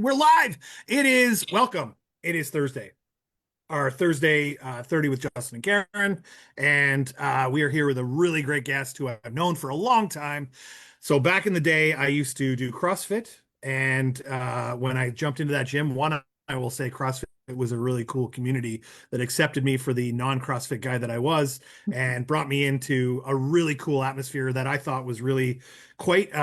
we're live. It is welcome. It is Thursday, our Thursday 30 with Justin and Karen. And we are here with a really great guest who I've known for a long time. So back in the day, I used to do CrossFit. And when I jumped into that gym, I will say CrossFit was a really cool community that accepted me for the non-CrossFit guy that I was and brought me into a really cool atmosphere that I thought was really quite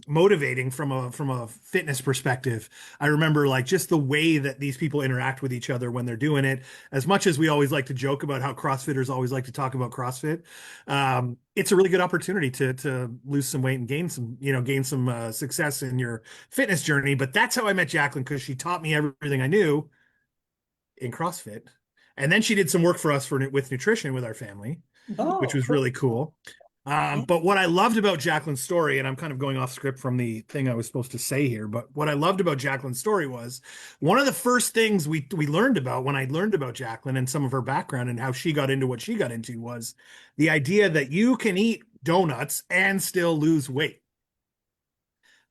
motivating from a fitness perspective. I remember like just the way that these people interact with each other when they're doing it. As much as we always like to joke about how CrossFitters always like to talk about CrossFit, it's a really good opportunity to lose some weight and gain some success in your fitness journey. But that's how I met Jaclyn, because she taught me everything I knew in CrossFit. And then she did some work for us with nutrition with our family, which Oh, was cool. really cool. Yeah. But what I loved about Jaclyn's story, and I'm kind of going off script from the thing I was supposed to say here, but what I loved about Jaclyn's story was one of the first things we learned about when I learned about Jaclyn and some of her background and how she got into what she got into was the idea that you can eat donuts and still lose weight,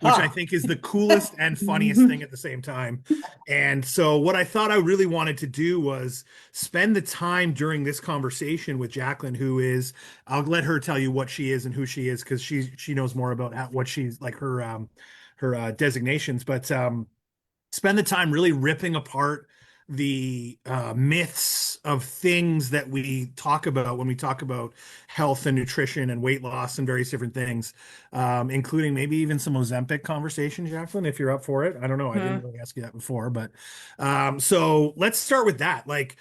which I Huh. think is the coolest and funniest thing at the same time. And so, what I thought I really wanted to do was spend the time during this conversation with Jaclyn, who is, I'll let her tell you what she is and who she is, because she knows more about what she's like her designations, but spend the time really ripping apart the myths of things that we talk about when we talk about health and nutrition and weight loss and various different things, including maybe even some Ozempic conversation, Jaclyn, if you're up for it. I don't know. I didn't Mhm. really ask you that before, but so let's start with that. Like,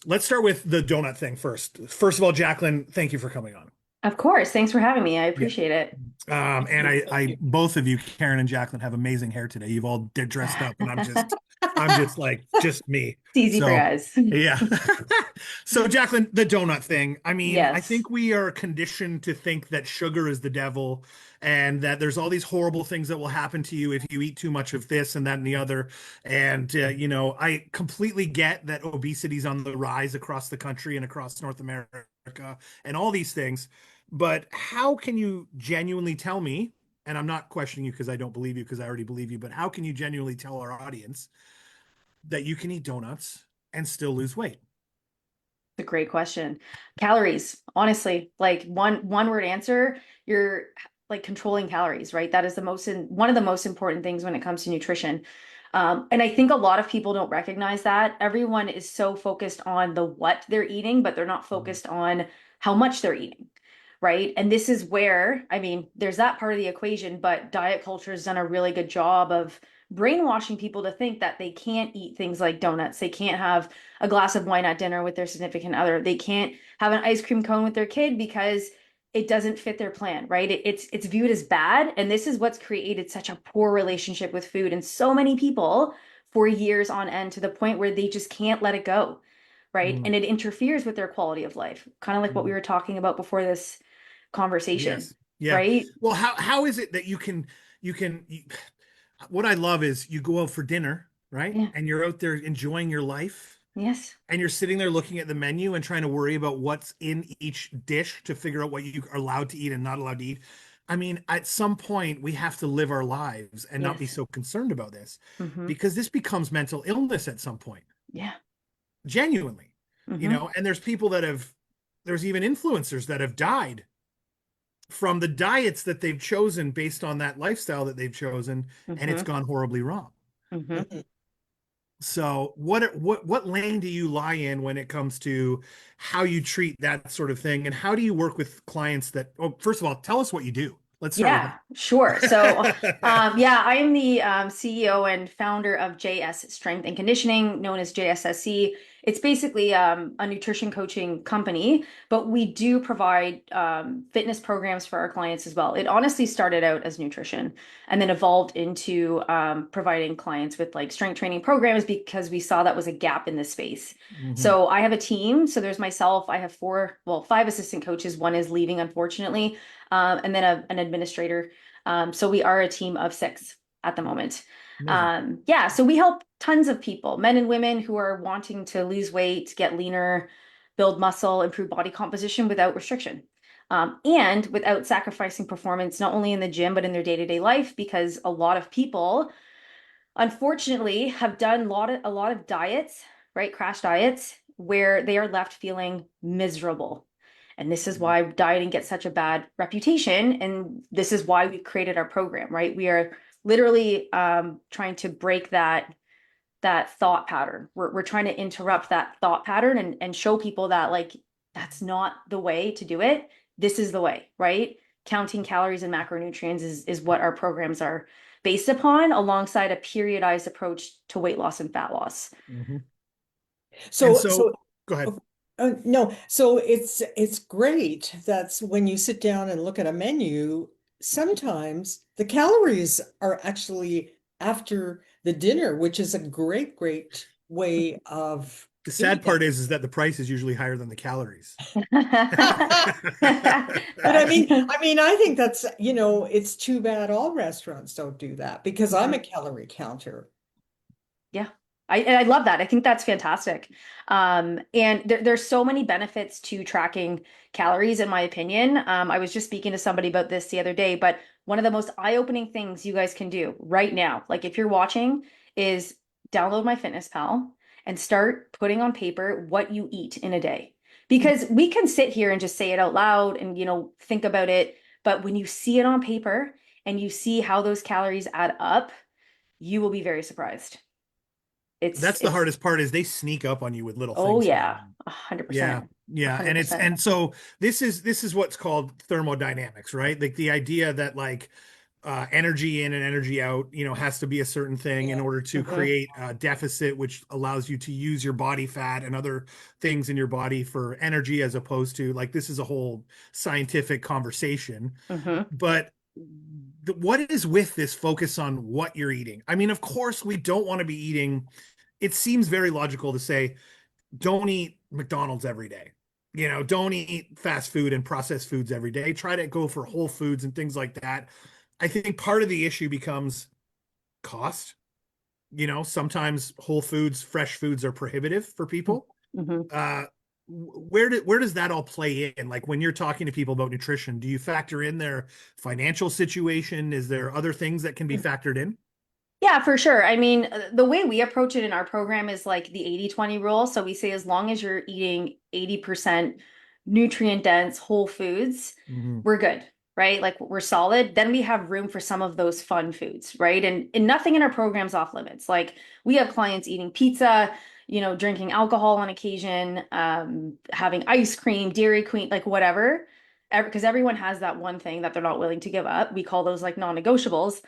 let's start with the donut thing first. First of all, Jaclyn, thank you for coming on. Of course. Thanks for having me. I Yeah. appreciate it. And both of you, Karen and Jaclyn, have amazing hair today. You've all dressed up, and I'm just like, just me. It's easy for So, guys. yeah. So, Jaclyn, the donut thing. I mean, I Yes. think we are conditioned to think that sugar is the devil and that there's all these horrible things that will happen to you if you eat too much of this and that and the other. And, I completely get that obesity is on the rise across the country and across North America and all these things. But how can you genuinely tell me, and I'm not questioning you because I don't believe you because I already believe you, but how can you genuinely tell our audience that you can eat donuts and still lose weight? It's a great question. Calories, honestly, like one word answer, you're like controlling calories, right? That is one of the most important things when it comes to nutrition. And I think a lot of people don't recognize that. Everyone is so focused on the what they're eating, but they're not focused on how much they're eating, right? And this is where, I mean, there's that part of the equation, but diet culture has done a really good job of brainwashing people to think that they can't eat things like donuts. They can't have a glass of wine at dinner with their significant other. They can't have an ice cream cone with their kid because it doesn't fit their plan, right? It's viewed as bad, and this is what's created such a poor relationship with food in so many people for years on end to the point where they just can't let it go, right? Mm, And it interferes with their quality of life, kind of like what we mm. were talking about before this conversation, Yes. Yeah. right? Well, how is it that what I love is you go out for dinner, right? Yeah. And you're out there enjoying your life Yes. and you're sitting there looking at the menu and trying to worry about what's in each dish to figure out what you are allowed to eat and not allowed to eat. I mean, at some point, we have to live our lives and not be Yes. so concerned about this Mm-hmm. because this becomes mental illness at some point, Yeah. genuinely, Mm-hmm. and there's even influencers that have died from the diets that they've chosen based on that lifestyle that they've chosen, and it's Mm-hmm. gone horribly wrong. Mm-hmm. So what lane do you lie in when it comes to how you treat that sort of thing, and how do you work with clients that, oh, first of all, tell us what you do. Let's start with Yeah, sure. So, that. yeah, I'm the CEO and founder of JS Strength and Conditioning, known as JSSC. It's basically a nutrition coaching company, but we do provide fitness programs for our clients as well. It honestly started out as nutrition and then evolved into providing clients with like strength training programs because we saw that was a gap in this space. Mhm. So I have a team. So there's myself. I have five assistant coaches. One is leaving, unfortunately, and then an administrator. So we are a team of six at the moment. Amazing. Yeah, so we help tons of people, men and women who are wanting to lose weight, get leaner, build muscle, improve body composition without restriction. And without sacrificing performance, not only in the gym, but in their day-to-day life, because unfortunately have done a lot of diets, right? Crash diets where they are left feeling miserable. And this is why dieting gets such a bad reputation. And this is why we created our program, right? We are literally trying to break that thought pattern. We're trying to interrupt that thought pattern and show people that like that's not the way to do it. This is the way, right? Counting calories and macronutrients is what our programs are based upon, alongside a periodized approach to weight loss and fat loss. Mhm. And So, so, so go ahead. no, so it's great. That's when you sit down and look at a menu, sometimes the calories are actually after the dinner, which is a great way of The sad eating. part is that the price is usually higher than the calories. But I think that's, it's too bad all restaurants don't do that because I'm a calorie counter. Yeah. I love that. I think that's fantastic. And there's so many benefits to tracking calories, in my opinion. I was just speaking to somebody about this the other day, but one of the most eye-opening things you guys can do right now, like if you're watching, is download MyFitnessPal and start putting on paper what you eat in a day. Because we can sit here and just say it out loud and, think about it, but when you see it on paper and you see how those calories add up, you will be very surprised. It's That's the it's hardest part is they sneak up on you with little oh things here and yeah, there. Yeah. 100%. Yeah. And it's 100%. and so this is what's called thermodynamics, right? Like the idea that like energy in and energy out, has to be a certain thing in Yeah. order to Hmm. create a deficit, which allows you to use your body fat and other things in your body for energy, as opposed to like this is a whole scientific conversation. Hmm. But what is with this focus on what you're eating? I mean, of course, we don't want to be eating. It seems very logical to say, don't eat McDonald's every day. Don't eat fast food and processed foods every day. Try to go for whole foods and things like that. I think part of the issue becomes cost. Sometimes whole foods, fresh foods are prohibitive for people. Hmm. Uh, where does that all play in? Like when you're talking to people about nutrition, do you factor in their financial situation? Is there other things that can be factored in? Yeah, for sure. I mean, the way we approach it in our program is like the 80/20 rule. So we say as long as you're eating 80% nutrient dense whole foods, Mm-hmm. we're good, right? Like we're solid. Then we have room for some of those fun foods, right? And nothing in our program's off limits. Like we have clients eating pizza, drinking alcohol on occasion, having ice cream, Dairy Queen, like whatever. Because everyone has that one thing that they're not willing to give up. We call those like non-negotiables.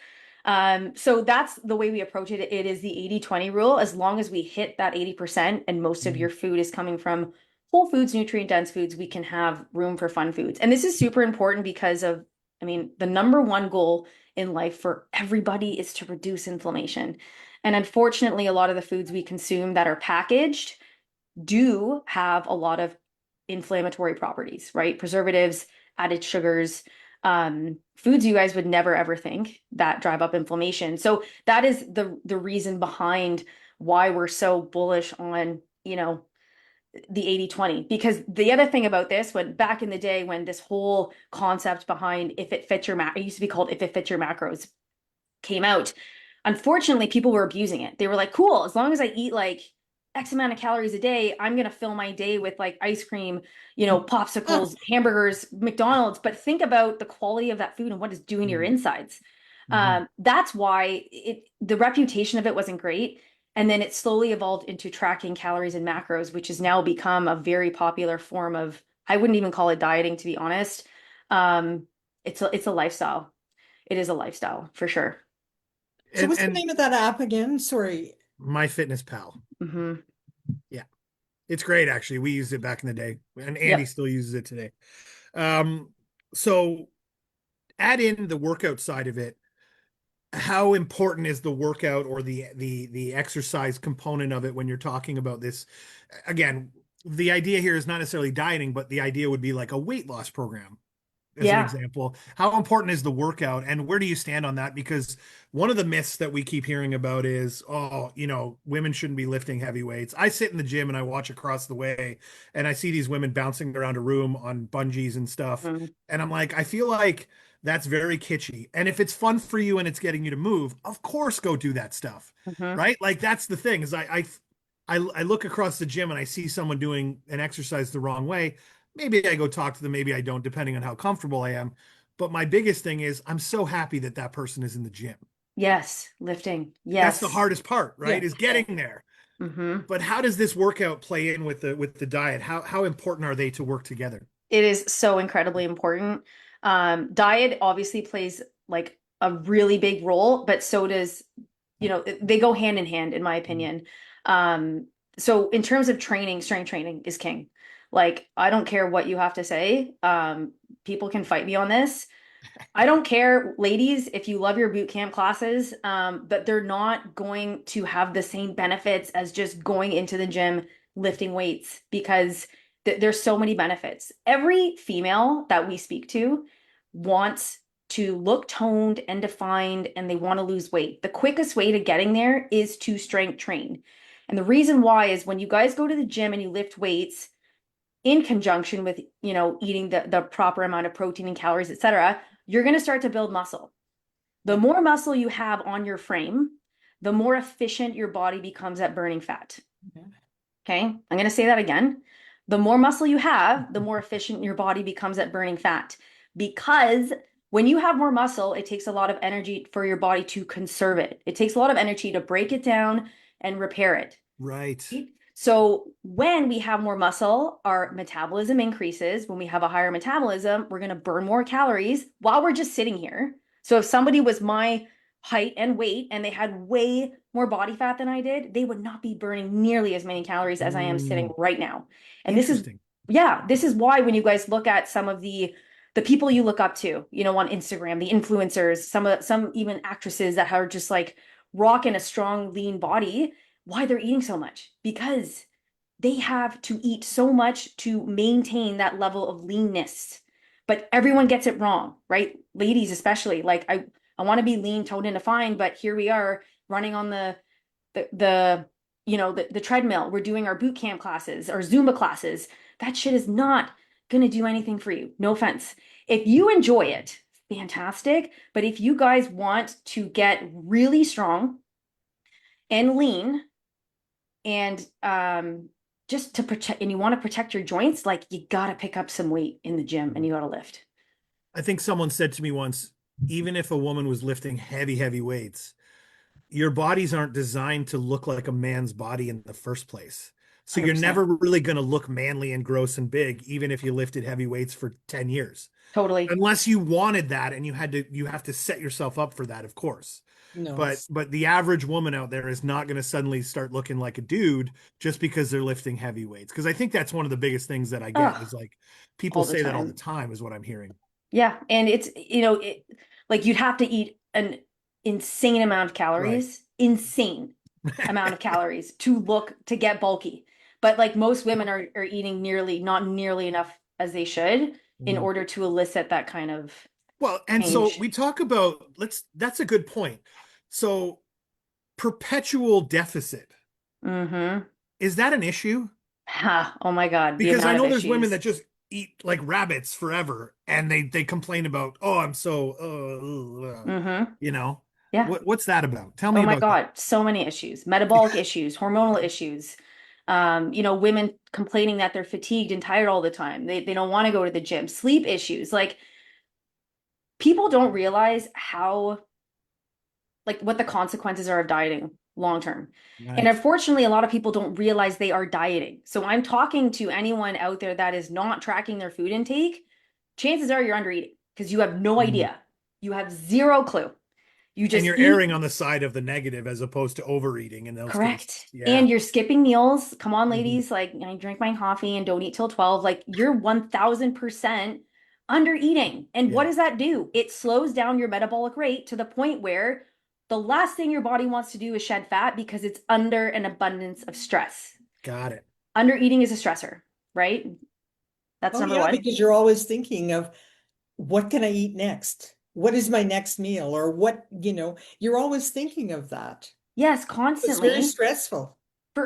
So that's the way we approach it. It is the 80/20 rule. As long as we hit that 80% and most of Mm-hmm. your food is coming from whole foods, nutrient dense foods, we can have room for fun foods. And this is super important because of, I mean, the number one goal in life for everybody is to reduce inflammation. And unfortunately, a lot of the foods we consume that are packaged do have a lot of inflammatory properties, right? Preservatives, added sugars, foods you guys would never ever think that drive up inflammation. So that is the reason behind why we're so bullish on, the 80/20. Because the other thing about this, when back in the day when this whole concept behind if it fits your it used to be called if it fits your macros came out, unfortunately, people were abusing it. They were like, cool, as long as I eat like X amount of calories a day, I'm going to fill my day with like ice cream, popsicles, hamburgers, McDonald's. But think about the quality of that food and what it's doing to your insides. Mm-hmm. That's why the reputation of it wasn't great. And then it slowly evolved into tracking calories and macros, which has now become a very popular form of, I wouldn't even call it dieting, to be honest. Um, it's a lifestyle. It is a lifestyle for sure. So And what's the and name of that app again? Sorry. My Fitness Pal. Hmm. Yeah. It's great actually. We used it back in the day and Andy Yep. still uses it today. Um, so add in the workout side of it. How important is the workout or the exercise component of it when you're talking about this? Again, the idea here is not necessarily dieting, but the idea would be like a weight loss program. as an Yeah. example. How important is the workout, and where do you stand on that? Because one of the myths that we keep hearing about is, oh, women shouldn't be lifting heavy weights. I sit in the gym and I watch across the way and I see these women bouncing around a room on bungees and stuff. Mhm. And I'm like, I feel like that's very kitschy. And if it's fun for you and it's getting you to move, of course go do that stuff. Mhm. Right? Like that's the thing is I look across the gym and I see someone doing an exercise the wrong way. Maybe I go talk to them, maybe I don't, depending on how comfortable I am. But my biggest thing is I'm so happy that that person is in the gym. Yes. Lifting. That's the Yes. hardest part, right? Yeah. Is getting there. Hmm. But how does this workout play in with the diet? How important are they to work together? It is so incredibly important. Diet obviously plays like a really big role, but so does, they go hand in hand, in my opinion. Um, so in terms of training, strength training is king. Like, I don't care what you have to say. People can fight me on this. I don't care, ladies, if you love your boot camp classes, but they're not going to have the same benefits as just going into the gym, lifting weights, because there's so many benefits. Every female that we speak to wants to look toned and defined, and they want to lose weight. The quickest way to getting there is to strength train. And the reason why is when you guys go to the gym and you lift weights, in conjunction with eating the proper amount of protein and calories, etc., you're going to start to build muscle. The Yeah. more muscle you have on your frame, the more efficient your body becomes at burning fat. Yeah. Okay, I'm going to say that again. The more muscle you have, the more efficient your body becomes at burning fat, because when you have more muscle, it takes a lot of energy for your body to conserve it. It takes a lot of energy to break it down and repair it. Right. So when we have more muscle, our metabolism increases. When we have a higher metabolism, we're going to burn more calories while we're just sitting here. So if somebody was my height and weight and they had way more body fat than I did, they would not be burning nearly as many calories as I am sitting Mm, right now. And this is, interesting. yeah, this is why when you guys look at some of the people you look up to, on Instagram, the influencers, some even actresses that are just like rocking a strong, lean body, why they're eating so much, because they have to eat so much to maintain that level of leanness. But everyone gets it wrong, right? Ladies especially. Like, I want to be lean, toned, and defined, but here we are running on the treadmill. We're doing our boot camp classes, our Zumba classes. That shit is not gonna do anything for you. No offense. If you enjoy it, fantastic. But if you guys want to get really strong and lean, and just to protect, and you want to protect your joints, like, you gotta pick up some weight in the gym and you gotta lift. I think someone said to me once, even if a woman was lifting heavy, heavy weights, your bodies aren't designed to look like a man's body in the first place. So you're 100%. never really going to look manly and gross and big, even if you lifted heavy weights for 10 years. Totally. Unless you wanted that and you have to set yourself up for that, of course. No, But the average woman out there is not going to suddenly start looking like a dude just because they're lifting heavy weights. Because I think that's one of the biggest things that I get Oh, is like people all the say that all the time. time is what I'm hearing. Yeah. And it's, like, you'd have to eat an insane amount of Right. calories, insane amount of calories to get bulky. But like, most women are eating not nearly enough as they should in Mm. order to elicit that kind of Well, and so change. we talk about that's a good point. So perpetual deficit, Mm-hmm. is that an issue? Ha, oh my God, the Because I amount of know there's women issues. that just eat like rabbits forever and they complain about, oh, I'm so Mm-hmm. you know. Yeah. What's that about? Tell me Oh my about that. God, so many issues, metabolic issues, hormonal issues. Women complaining that they're fatigued and tired all the time. They don't want to go to the gym. Sleep issues. Like, people don't realize how, like, what the consequences are of dieting long term. And Right. unfortunately, a lot of people don't realize they are dieting. So I'm talking to anyone out there that is not tracking their food intake. Chances are you're under eating because you have no Mm. idea. You have zero clue. You And just you're eat. erring on the side of the negative as opposed to overeating in those cases. Correct. Yeah. And you're skipping meals. Come on, Mhm. ladies. Like, I drink my coffee and don't eat till 12. Like, you're 1000% under eating. And what Yeah. does that do? It slows down your metabolic rate to the point where the last thing your body wants to do is shed fat because it's under an abundance of stress. Got it. Under eating is a stressor, right? That's oh number yeah, one. because you're always thinking of what can I eat next? What is my next meal? Or what, you're always thinking of that. Yes, It's very constantly. stressful.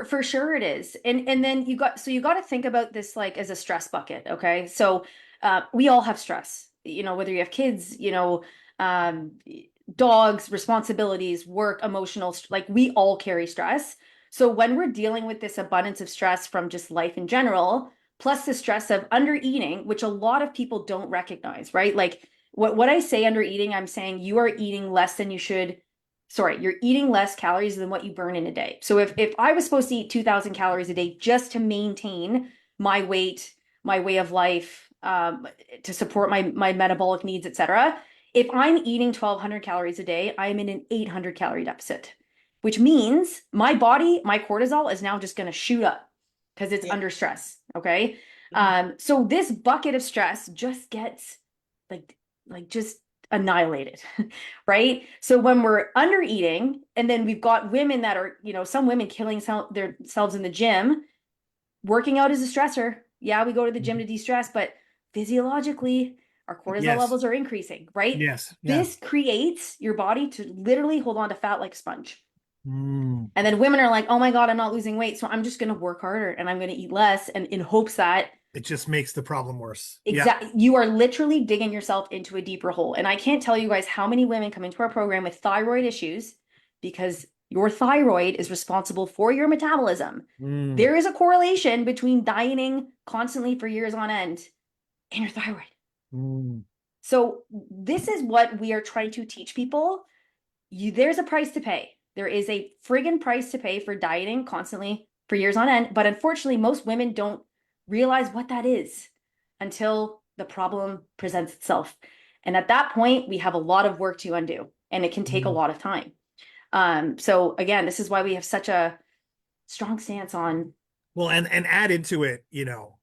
For sure it is. And then you got to think about this like as a stress bucket, okay? So we all have stress. Whether you have kids, um dogs, responsibilities, work, like we all carry stress. So when we're dealing with this abundance of stress from just life in general, plus the stress of under eating, which a lot of people don't recognize, right? Like what I say under eating, I'm saying you are eating less than you should. Sorry, you're eating less calories than what you burn in a day. So if I was supposed to eat 2,000 calories a day just to maintain my weight, my way of life, to support my metabolic needs, etc., if I'm eating 1,200 calories a day, I'm in an 800 calorie deficit, which means my body, my cortisol is now just going to shoot up because it's Yeah. under stress. Okay. So this bucket of stress just gets like just annihilated. Right? So when we're under eating, and then we've got women that are, some women killing themselves in the gym, working out is a stressor. Yeah, we go to the gym to de-stress, but physiologically, our cortisol Yes. levels are increasing, right? Yes. Yeah. This creates your body to literally hold on to fat like a sponge. Mm. And then women are like, oh my God, I'm not losing weight. So I'm just going to work harder and I'm going to eat less. And in hopes that It just makes the problem worse. Yeah. exactly, you are literally digging yourself into a deeper hole. And I can't tell you guys how many women come into our program with thyroid issues because your thyroid is responsible for your metabolism. Mm. There is a correlation between dieting constantly for years on end and your thyroid. Mm. So this is what we are trying to teach people. There's a price to pay. There is a friggin' price to pay for dieting constantly for years on end. But unfortunately, most women don't realize what that is until the problem presents itself. And at that point, we have a lot of work to undo, and it can take a Mm. lot of time. So again, this is why we have such a strong stance on, Well, and add into it,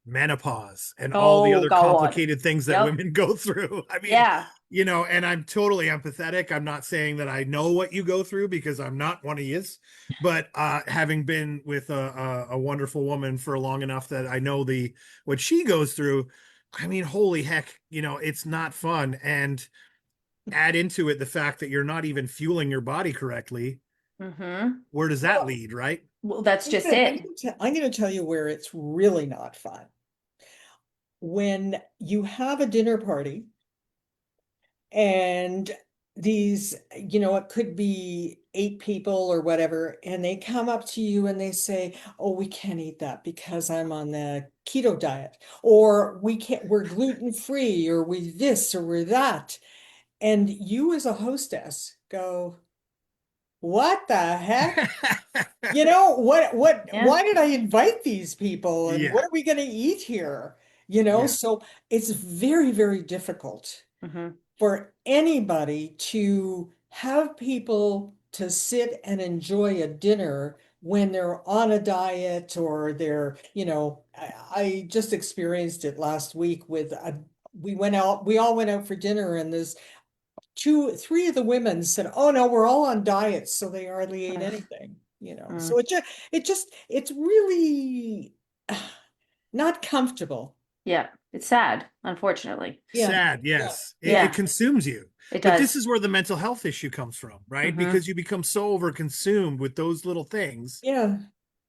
menopause and all the oh other God. complicated things that Yep. women go through. I mean, Yeah. and I'm totally empathetic. I'm not saying that I know what you go through because I'm not one of yous, but having been with a wonderful woman for long enough that I know what she goes through, I mean, holy heck, it's not fun. And add into it the fact that you're not even fueling your body correctly. Mm-hmm. Where does that Well, lead, right? Well, that's just it. I'm gonna tell you where it's really not fun. When you have a dinner party and it could be 8 people or whatever, and they come up to you and they say, oh, we can't eat that because I'm on the keto diet, or we're gluten free, or we this or we're that. And you as a hostess go, what the heck? Yeah. Why did I invite these people and Yeah. what are we going to eat here? Yeah. So it's very, very difficult Mm-hmm. for anybody to have people to sit and enjoy a dinner when they're on a diet or I just experienced it last week we all went out for dinner, and there's three of the women said, oh no, we're all on diets, so they hardly ate Ugh. anything. So Mm. it's really not comfortable. Yeah. It's sad, unfortunately. Yeah. Sad, yes. It Yeah, consumes you. it But this does. is where the mental health issue comes from, right? Mm-hmm. Because you become so overconsumed with those little things. Yeah.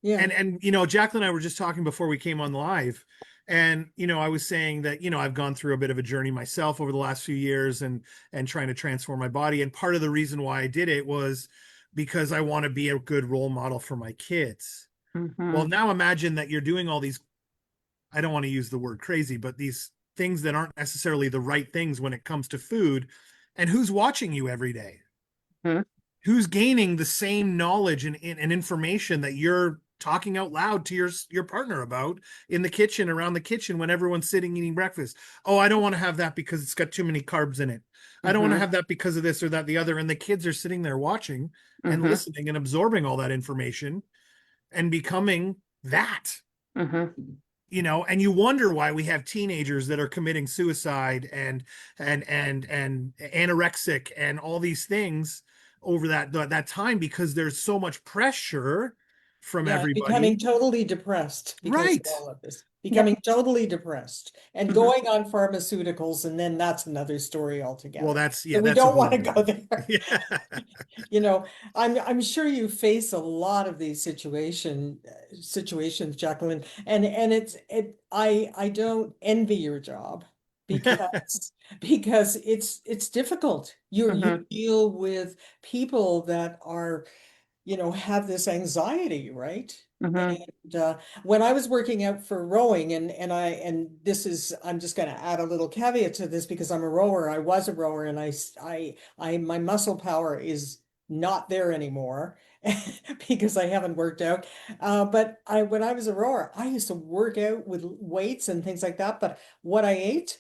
Yeah. And Jaclyn and I were just talking before we came on live. And I was saying that, I've gone through a bit of a journey myself over the last few years and trying to transform my body. And part of the reason why I did it was because I want to be a good role model for my kids. Well, Mm-hmm. now imagine that you're doing all these, I don't want to use the word crazy, but these things that aren't necessarily the right things when it comes to food. And who's watching you every day? Mm-hmm. Who's gaining the same knowledge and information that you're talking out loud to your partner about in the kitchen, around the kitchen, when everyone's sitting eating breakfast? Oh, I don't want to have that because it's got too many carbs in it. I don't want to Mm-hmm. have that because of this or that, the other. And the kids are sitting there watching and Mm-hmm. listening and absorbing all that information and becoming that. Mm-hmm. And you wonder why we have teenagers that are committing suicide and anorexic and all these things over that time, because there's so much pressure from Yeah. Becoming everybody. totally depressed because of Right. all of this. becoming totally depressed and Mhm. going on pharmaceuticals, and then that's another story Well, altogether. that's, So yeah, we that's a don't whole want to other go thing. there. Yeah. You know, I'm sure you face a lot of these situations, Jacqueline, and I don't envy your job because it's difficult. You Mhm. deal with people that are, have this anxiety, right? Mhm. And when I was working out for rowing, and this is, I'm just going to add a little caveat to this because I'm a rower. I was a rower, and my muscle power is not there anymore because I haven't worked out. But when I was a rower, I used to work out with weights and things like that. But what I ate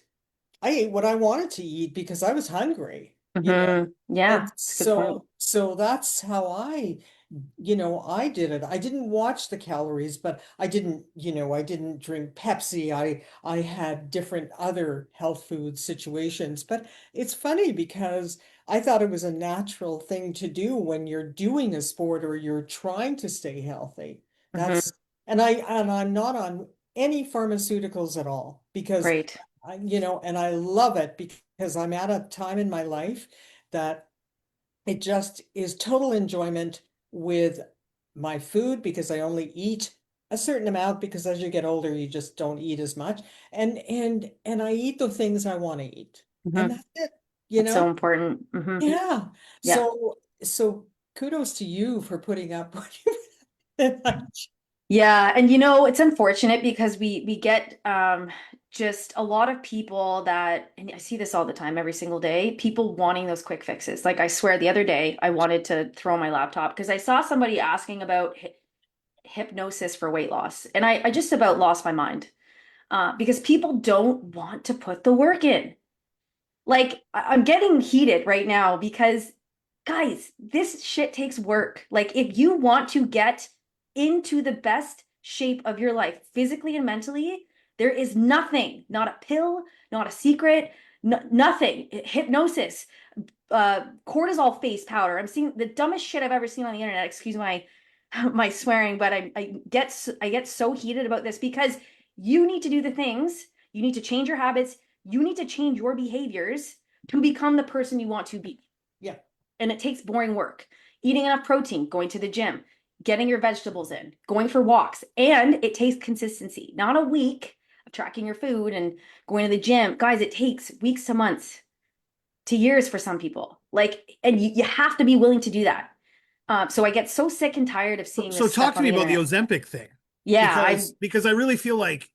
what I wanted to eat because I was hungry. Mhm. And Yeah, it's a good point. so that's how I did it. I didn't watch the calories, but I didn't drink Pepsi. I had different other health food situations. But it's funny because I thought it was a natural thing to do when you're doing a sport or you're trying to stay healthy. Mhm. That's and I'm not on any pharmaceuticals at all because Great. and I love it because I'm at a time in my life that it just is total enjoyment with my food because I only eat a certain amount because as you get older, you just don't eat as much. And I eat the things I want to eat. And Mhm. that's it, you That's so know? important. Mhm. Yeah. Yeah. So kudos to you for putting up with Yeah, and it's unfortunate because we get just a lot of people that, and I see this all the time, every single day, people wanting those quick fixes. Like I swear the other day I wanted to throw my laptop because I saw somebody asking about hypnosis for weight loss, and I just about lost my mind. Because people don't want to put the work in. Like I'm getting heated right now because guys, this shit takes work. Like if you want to get into the best shape of your life, physically and mentally, there is nothing, not a pill, not a secret, nothing. Hypnosis, cortisol face powder. I'm seeing the dumbest shit I've ever seen on the internet. Excuse my my swearing, but I get so heated about this because you need to do the things. You need to change your habits. You need to change your behaviors to become the person you want to be. yeah. And it takes boring work. Eating enough protein, going to the gym, getting your vegetables in, going for walks, and it takes consistency. Not a week of tracking your food and going to the gym. Guys, it takes weeks to months to years for some people. Like, and you have to be willing to do that. So I get so sick and tired of So, seeing so this stuff talk to on me the about the internet. Ozempic thing Yeah, because I really feel like,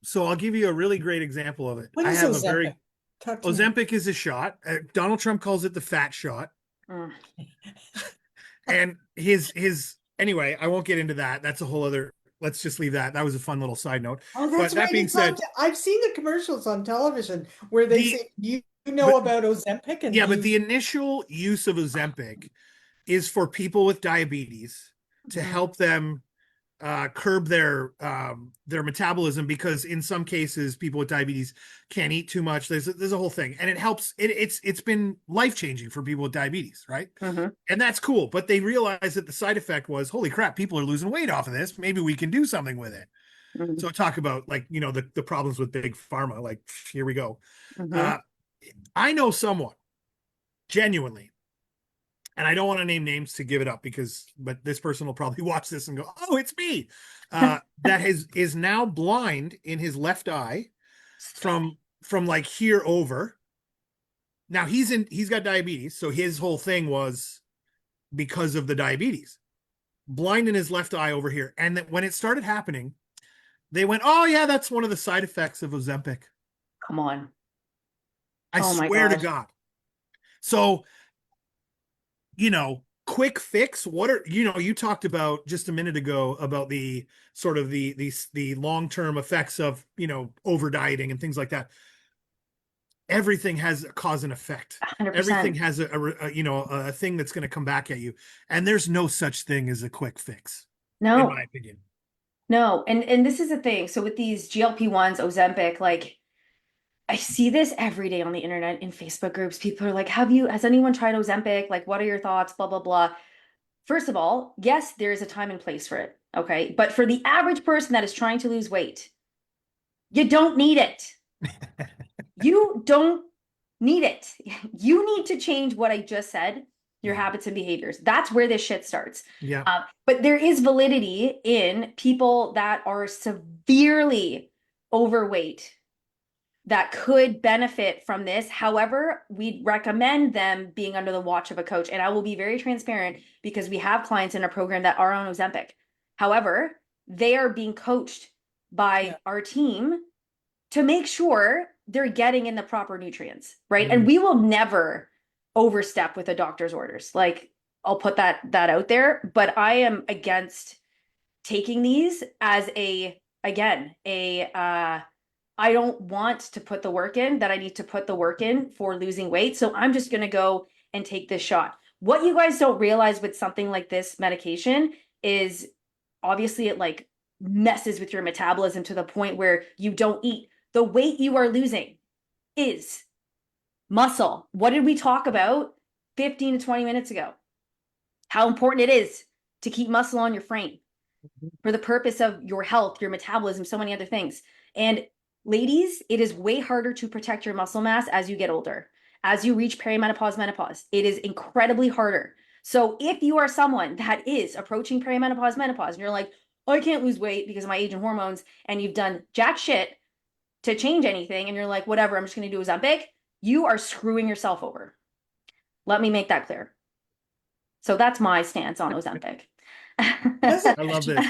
so I'll give you a really great example of it. What I is have a Ozempic? very Talk to me. Ozempic is a shot. Donald Trump calls it the fat shot. mm, And his anyway, I won't get into that. That's a whole other, let's just leave that. That was a fun little side note. Oh, that's But that right. being It's on. said, I've seen the commercials on television where they the say, "Do you know but about Ozempic?" And yeah, do but you? the initial use of Ozempic is for people with diabetes to mhm, help them curb their metabolism because in some cases people with diabetes can't eat too much. There's a whole thing, and it helps. It's been life changing for people with diabetes, right? mhm, And that's cool. But they realized that the side effect was, holy crap, people are losing weight off of this. Maybe we can do something with it. mhm, So talk about like the problems with big pharma. Like here we go. mhm. Uh, I know someone genuinely, and I don't want to name names to give it up but this person will probably watch this and go, "Oh, it's me." That is now blind in his left eye Stop it. from like here over. Now he's got diabetes, so his whole thing was because of the diabetes. Blind in his left eye over here, and that when it started happening, they went, "Oh yeah, that's one of the side effects of Ozempic." Come on. I Oh my swear to God. God. So quick fix. What are you talked about just a minute ago about the sort of the long-term effects of over dieting and things like that. Everything has a cause and effect. Everything 100%. has a thing that's going to come back at you, and there's no such thing as a quick fix, in my No, opinion. no. And this is the thing. So with these GLP-1s, Ozempic, like I see this every day on the internet in Facebook groups. People are like, has anyone tried Ozempic? Like, what are your thoughts? Blah, blah, blah. First of all, yes, there is a time and place for it. Okay. But for the average person that is trying to lose weight, You don't need it. You don't need it. You need to change what I just said, your Yeah. habits and behaviors. That's where this shit starts. Yeah. But there is validity in people that are severely overweight that could benefit from this. However, we'd recommend them being under the watch of a coach. And I will be very transparent because we have clients in our program that are on Ozempic. However, they are being coached by our team to make sure they're getting in the proper nutrients, right? And we will never overstep with a doctor's orders. Like, I'll put that out there, but I am against taking these as I don't want to put the work in that I need to put the work in for losing weight. So I'm just going to go and take this shot. What you guys don't realize with something like this medication is obviously it like messes with your metabolism to the point where you don't eat. The weight you are losing is muscle. What did we talk about 15 to 20 minutes ago? How important it is to keep muscle on your frame for the purpose of your health, your metabolism, so many other things. And ladies, it is way harder to protect your muscle mass as you get older. As you reach perimenopause, menopause, it is incredibly harder. So if you are someone that is approaching perimenopause, menopause, and you're like, oh, I can't lose weight because of my age and hormones, and you've done jack shit to change anything, and you're like, whatever, I'm just going to do Ozempic, you are screwing yourself over. Let me make that clear. So that's my stance on Ozempic. I love this.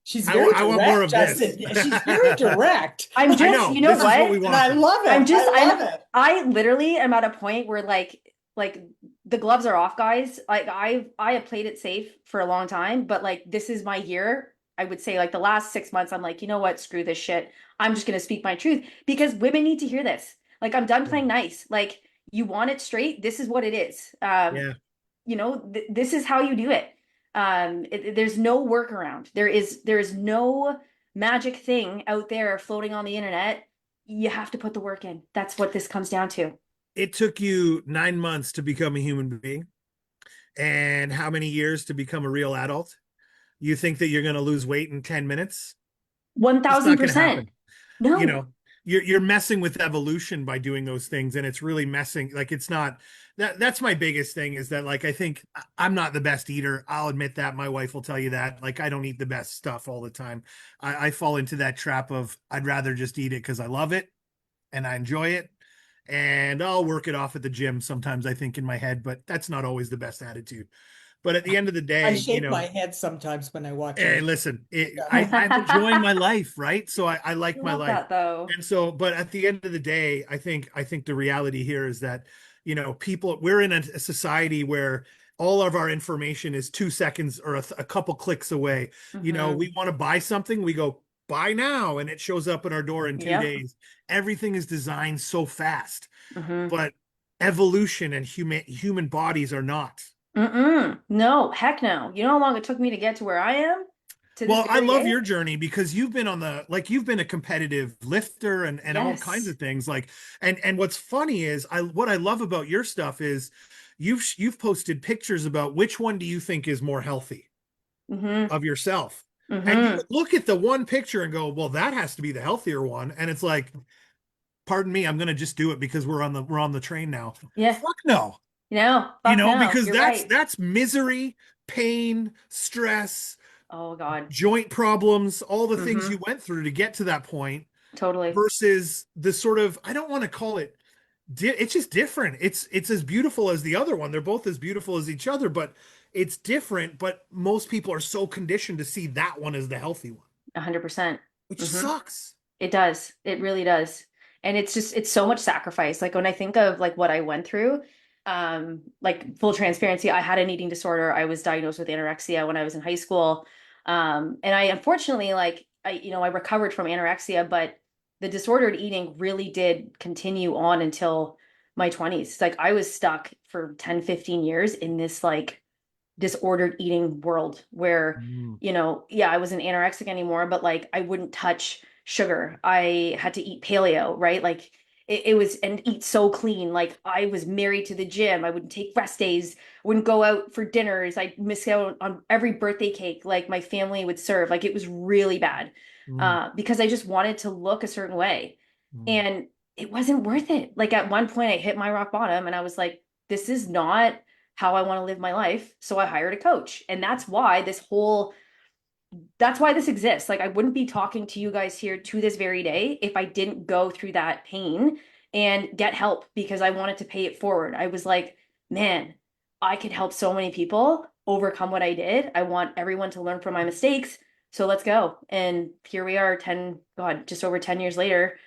She's very I want more direct, of this. Justin. She's very direct. I'm I just, know. you know This is what we what? And I want. love it. I love it. I literally am at a point where like the gloves are off, guys. Like I have played it safe for a long time, but like this is my year. I would say like the last 6 months, I'm like, you know what? Screw this shit. I'm just gonna speak my truth because women need to hear this. Like I'm done playing nice. Like you want it straight. This is what it is. Yeah. You know, this is how you do it. There's no workaround. There is no magic thing out there floating on the internet. You have to put the work in. That's what this comes down to. It took you 9 months to become a human being, and how many years to become a real adult? You think that you're going to lose weight in 10 minutes? It's not going to 1000%. happen. You No, know, you're messing with evolution by doing those things, and it's really messing, like, it's not that's my biggest thing, is that, like, I think I'm not the best eater. I'll admit that. My wife will tell you that. Like, I don't eat the best stuff all the time. I fall into that trap of I'd rather just eat it because I love it and I enjoy it. And I'll work it off at the gym sometimes, I think, in my head, but that's not always the best attitude. But at the end of the I day, shake my head sometimes when I watch hey, her. listen, I'm enjoying I my life, right? So I like my love life. that though. And so, but at the end of the day, I think the reality here is that, people, we're in a society where all of our information is 2 seconds or a couple clicks away. Mhm. We want to buy something, we go buy now, and it shows up in our door in two Yep. days. Everything is designed so fast, Mhm. but evolution and human bodies are not. Mm-mm. No, heck no. You know how long it took me to get to where I am to this Well, I very love day? your journey because you've been you've been a competitive lifter and all kinds Yes. of things, like, and what's funny is what I love about your stuff is you've posted pictures about which one do you think is more healthy Mm-hmm. of yourself. And you Mm-hmm. would look at the one picture and go, well, that has to be the healthier one. And it's like, pardon me, I'm going to just do it because we're on the train now. Yeah. Fuck no. No, fuck no. Because You're that's right. that's misery, pain, stress, Oh God. joint problems, all the things you Mm-hmm. went through to get to that point, Totally. versus the sort of, I don't want to call it, it's just different. It's as beautiful as the other one. They're both as beautiful as each other, but it's different. But most people are so conditioned to see that one as the healthy one, 100%. which Mm-hmm. sucks. It does. It really does. And it's so much sacrifice. Like when I think of like what I went through, like full transparency, I had an eating disorder. I was diagnosed with anorexia when I was in high school. And I unfortunately I recovered from anorexia, but the disordered eating really did continue on until my 20s. Like I was stuck for 10, 15 years in this like disordered eating world where, Mm. yeah, I wasn't anorexic anymore, but like I wouldn't touch sugar. I had to eat paleo, right? Like it was, and eat so clean. Like I was married to the gym. I wouldn't take rest days, wouldn't go out for dinners. I'd miss out on every birthday cake like my family would serve. Like it was really bad Mm, because I just wanted to look a certain way. mm. And it wasn't worth it. Like at one point I hit my rock bottom and I was like, this is not how I want to live my life. So I hired a coach. And that's why this exists. Like I wouldn't be talking to you guys here to this very day if I didn't go through that pain and get help because I wanted to pay it forward. I was like, man, I could help so many people overcome what I did. I want everyone to learn from my mistakes. So let's go. And here we are 10, God, just over 10 years later,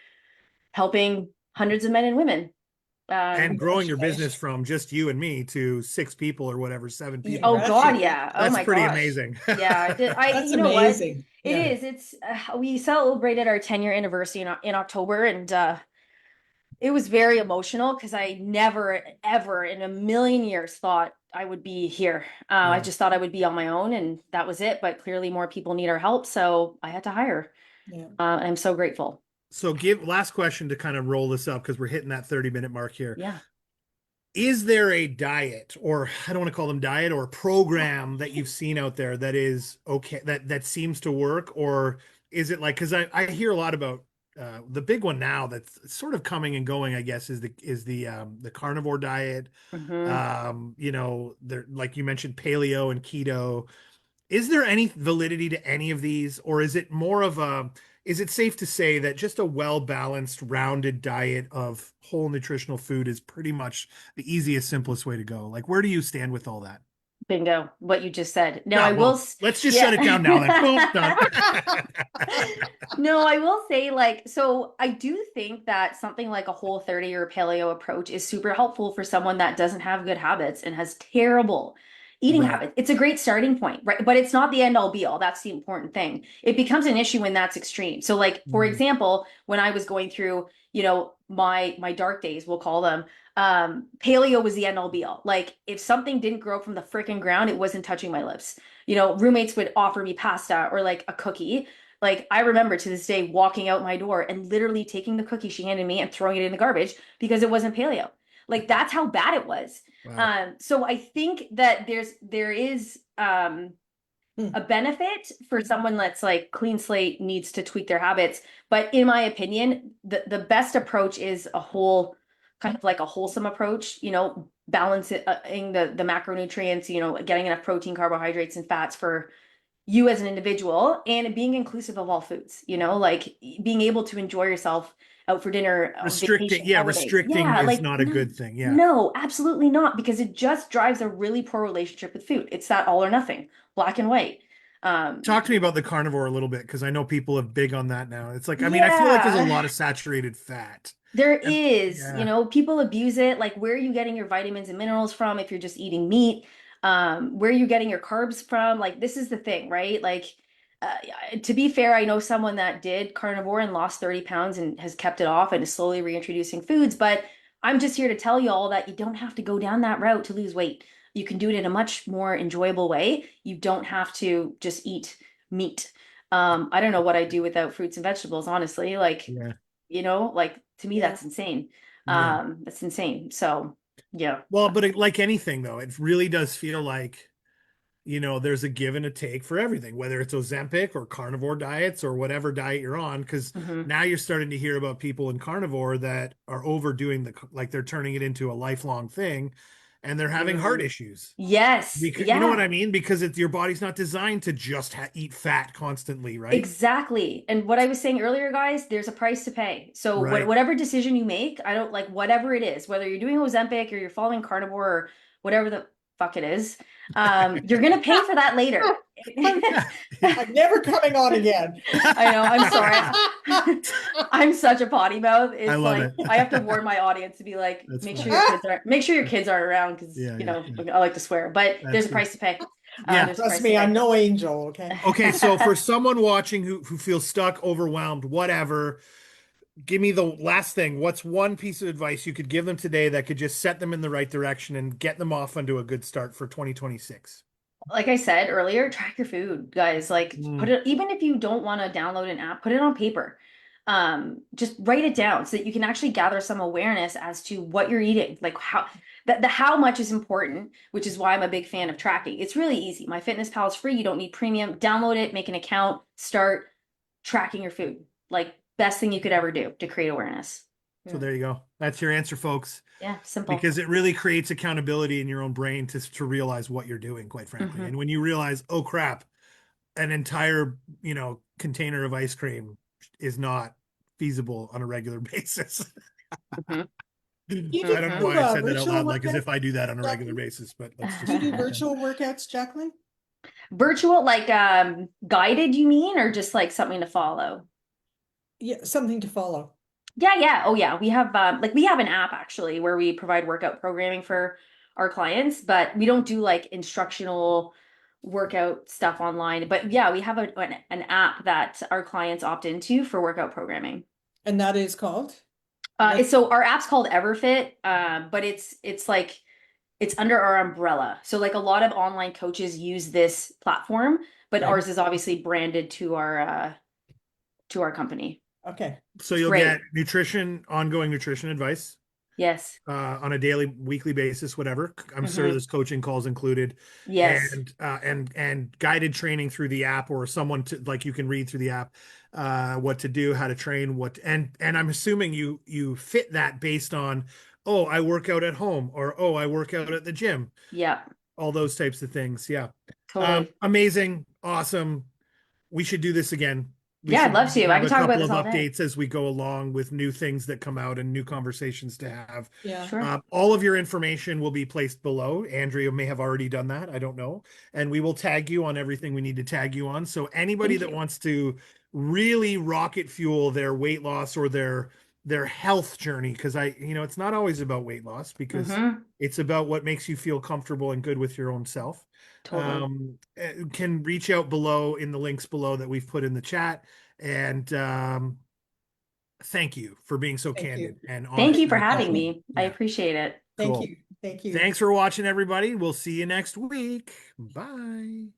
helping hundreds of men and women. And growing your business Congratulations. from just you and me to 6 people or whatever, 7 people. Oh God, Congratulations. yeah. Oh That's my pretty gosh. amazing. Yeah, I did. That's You know what? amazing. It Yeah. is. It's we celebrated our 10-year anniversary in October, and it was very emotional because I never, ever in a million years thought I would be here. I Yeah. just thought I would be on my own, and that was it. But clearly, more people need our help, so I had to hire. Yeah. And I'm so grateful. So give last question to kind of roll this up because we're hitting that 30-minute mark here. Yeah. Is there a diet, or I don't want to call them diet, or a program that you've seen out there that is okay, that seems to work? Or is it like, because I hear a lot about the big one now that's sort of coming and going, I guess, is the carnivore diet. Hmm. There, like you mentioned, paleo and keto. Is there any validity to any of these, or is it more of a, is it safe to say that just a well-balanced, rounded diet of whole nutritional food is pretty much the easiest, simplest way to go? Like, where do you stand with all that? Bingo. What you just said. Now I No, will. well, let's just shut Yeah. it down now then. Boom, done. No, I will say, like, so I do think that something like a Whole30 or paleo approach is super helpful for someone that doesn't have good habits and has terrible eating Right. habits. It's a great starting point, right? But it's not the end all be all. That's the important thing. It becomes an issue when that's extreme. So, like, for Mm. example, when I was going through, my dark days, we'll call them, paleo was the end all be all. Like, if something didn't grow from the freaking ground, it wasn't touching my lips. Roommates would offer me pasta or like a cookie. Like I remember to this day walking out my door and literally taking the cookie she handed me and throwing it in the garbage because it wasn't paleo. Like that's how bad it was. Wow. So I think that there is Hmm. a benefit for someone that's like clean slate needs to tweak their habits. But in my opinion, the best approach is a whole kind of like a wholesome approach, balancing the macronutrients, getting enough protein, carbohydrates, and fats for you as an individual and being inclusive of all foods, like being able to enjoy yourself out for dinner, on Restricting, vacation, yeah, holidays. restricting Yeah, is like not a no, good thing. Yeah. no, absolutely not, because it just drives a really poor relationship with food. It's that all or nothing, black and white. Talk to me about the carnivore a little bit because I know people are big on that now. It's like, I mean, I feel like there's a Yeah. lot of saturated fat. There And is, yeah. people abuse it. Like, where are you getting your vitamins and minerals from if you're just eating meat? Where are you getting your carbs from? Like, this is the thing, right? Like, to be fair, I know someone that did carnivore and lost 30 pounds and has kept it off and is slowly reintroducing foods. But I'm just here to tell you all that you don't have to go down that route to lose weight. You can do it in a much more enjoyable way. You don't have to just eat meat. I don't know what I do without fruits and vegetables, honestly. Like, Yeah. like to me, Yeah. that's insane. Yeah. That's insane. So yeah. Well, but like anything though, it really does feel like, there's a give and a take for everything, whether it's Ozempic or carnivore diets or whatever diet you're on. Because Hmm. now you're starting to hear about people in carnivore that are overdoing like they're turning it into a lifelong thing and they're having heart Mm. issues. Yes. Because you know what Yeah. I mean? Because your body's not designed to just eat fat constantly, right? Exactly. And what I was saying earlier, guys, there's a price to pay. So Right. whatever decision you make, I don't like whatever it is, whether you're doing Ozempic or you're following carnivore or whatever the fuck it is, you're gonna pay for that later. I'm never coming on again. I know, I'm sorry. I'm such a potty mouth. I It's love it. like I have to warn my audience to be like, That's make fine. sure your kids aren't around because Yeah, yeah, yeah. I like to swear, but That's there's a good. price to pay. Yeah. There's a Trust price to me, I'm pay. no angel, okay? Okay, so for someone watching who feels stuck, overwhelmed, whatever, give me the last thing. What's one piece of advice you could give them today that could just set them in the right direction and get them off onto a good start for 2026? Like I said earlier, track your food, guys. Like put Mm, it, even if you don't want to download an app, put it on paper. just write it down so that you can actually gather some awareness as to what you're eating, like how the how much is important, which is why I'm a big fan of tracking. It's really easy. MyFitnessPal is free. You don't need premium. Download it, make an account, start tracking your food. Like best thing you could ever do to create awareness. So there you go. That's your answer, folks. Yeah, simple. Because it really creates accountability in your own brain to realize what you're doing, quite frankly. Mhm. And when you realize, oh crap, an entire, container of ice cream is not feasible on a regular basis. Mhm. You I don't know do why I said that out virtual loud, like as workouts, if I do that on a regular Jaclyn? basis, but let's Do you just do virtual workouts, Jaclyn? Virtual, like guided, you mean, or just like something to follow? Yeah, something to follow. Yeah, yeah. Oh yeah. We have we have an app actually where we provide workout programming for our clients, but we don't do like instructional workout stuff online. But yeah, we have an app that our clients opt into for workout programming. And that is called? What? So our app's called Everfit, but it's like it's under our umbrella. So like a lot of online coaches use this platform, but Okay. ours is obviously branded to our company. Okay. so It's you'll great. get ongoing nutrition advice Yes. on a daily, weekly basis, whatever. I'm sure Hmm. there's coaching calls included, Yes. and guided training through the app, or someone to like you can read through the app what to do, how to train, and I'm assuming you fit that based on, oh, I work out at home, or oh, I work out at the gym, Yeah. all those types of things. Yeah. Totally. Amazing, awesome. We should do this again. We Yeah, I'd should love to. I have could a talk about couple this of all day. updates as we go along with new things that come out and new conversations to have. Yeah. Sure. All of your information will be placed below. Andrea may have already done that. I don't know. And we will tag you on everything we need to tag you on. So anybody Thank that you. wants to really rocket fuel their weight loss or their health journey, because it's not always about weight loss, because Hmm. it's about what makes you feel comfortable and good with your own self. Totally. Can reach out below in the links below that we've put in the chat. And thank you for being so Thank you. candid and Thank honest you with for your having question. me. I Yeah, appreciate it. Thank cool. you. Thank you. Thanks for watching, everybody. We'll see you next week. Bye.